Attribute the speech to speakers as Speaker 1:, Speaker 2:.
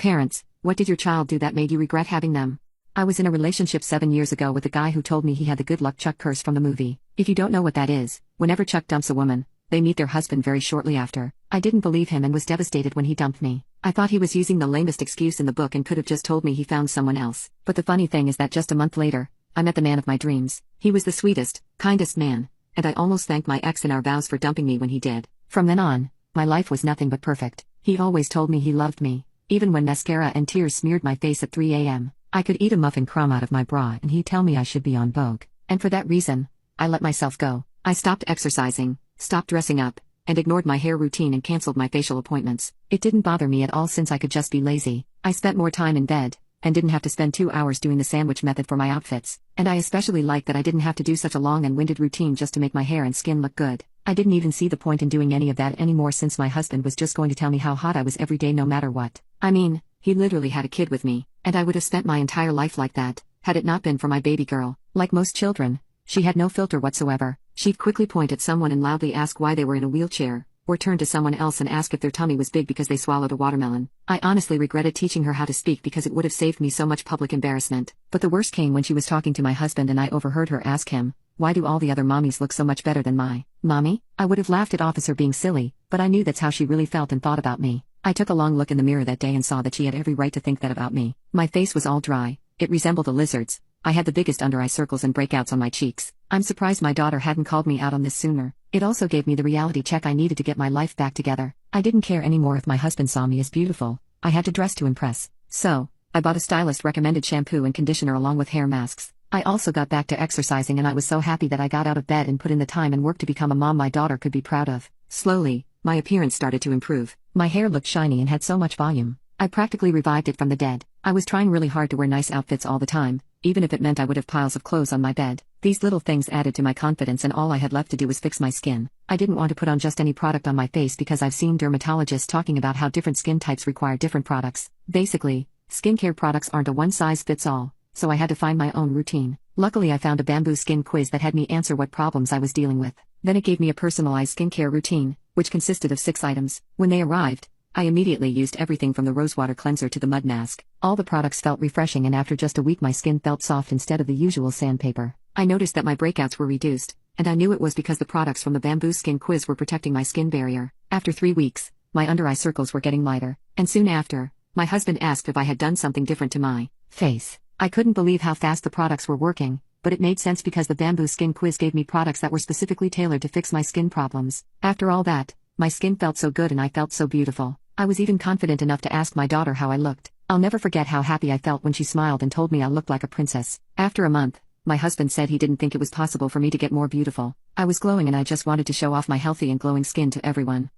Speaker 1: Parents, what did your child do that made you regret having them? I was in a relationship 7 years ago with a guy who told me he had the good luck Chuck curse from the movie. If you don't know what that is, whenever Chuck dumps a woman, they meet their husband very shortly after. I didn't believe him and was devastated when he dumped me. I thought he was using the lamest excuse in the book and could have just told me he found someone else. But the funny thing is that just a month later, I met the man of my dreams. He was the sweetest, kindest man, and I almost thanked my ex in our vows for dumping me when he did. From then on, my life was nothing but perfect. He always told me he loved me, even when mascara and tears smeared my face at 3 a.m. I could eat a muffin crumb out of my bra and he'd tell me I should be on Vogue. And for that reason, I let myself go. I stopped exercising, stopped dressing up, and ignored my hair routine and canceled my facial appointments. It didn't bother me at all since I could just be lazy. I spent more time in bed, and didn't have to spend 2 hours doing the sandwich method for my outfits. And I especially liked that I didn't have to do such a long and winded routine just to make my hair and skin look good. I didn't even see the point in doing any of that anymore since my husband was just going to tell me how hot I was every day no matter what. I mean, he literally had a kid with me, and I would have spent my entire life like that, had it not been for my baby girl. Like most children, she had no filter whatsoever. She'd quickly point at someone and loudly ask why they were in a wheelchair, or turn to someone else and ask if their tummy was big because they swallowed a watermelon. I honestly regretted teaching her how to speak because it would have saved me so much public embarrassment. But the worst came when she was talking to my husband and I overheard her ask him, "Why do all the other mommies look so much better than my mommy?" I would have laughed it off as her being silly, but I knew that's how she really felt and thought about me. I took a long look in the mirror that day and saw that she had every right to think that about me. My face was all dry, it resembled a lizard's. I had the biggest under-eye circles and breakouts on my cheeks. I'm surprised my daughter hadn't called me out on this sooner. It also gave me the reality check I needed to get my life back together. I didn't care anymore if my husband saw me as beautiful. I had to dress to impress. So, I bought a stylist-recommended shampoo and conditioner along with hair masks. I also got back to exercising and I was so happy that I got out of bed and put in the time and work to become a mom my daughter could be proud of. Slowly, my appearance started to improve. My hair looked shiny and had so much volume. I practically revived it from the dead. I was trying really hard to wear nice outfits all the time, even if it meant I would have piles of clothes on my bed. These little things added to my confidence and all I had left to do was fix my skin. I didn't want to put on just any product on my face because I've seen dermatologists talking about how different skin types require different products. Basically, skincare products aren't a one-size-fits-all, so I had to find my own routine. Luckily I found a bamboo skin quiz that had me answer what problems I was dealing with. Then it gave me a personalized skincare routine, which consisted of 6 items. When they arrived, I immediately used everything from the rosewater cleanser to the mud mask. All the products felt refreshing and after just a week my skin felt soft instead of the usual sandpaper. I noticed that my breakouts were reduced, and I knew it was because the products from the bamboo skin quiz were protecting my skin barrier. After 3 weeks, my under-eye circles were getting lighter, and soon after, my husband asked if I had done something different to my face. I couldn't believe how fast the products were working, but it made sense because the bamboo skin quiz gave me products that were specifically tailored to fix my skin problems. After all that, my skin felt so good and I felt so beautiful. I was even confident enough to ask my daughter how I looked. I'll never forget how happy I felt when she smiled and told me I looked like a princess. After a month, my husband said he didn't think it was possible for me to get more beautiful. I was glowing and I just wanted to show off my healthy and glowing skin to everyone.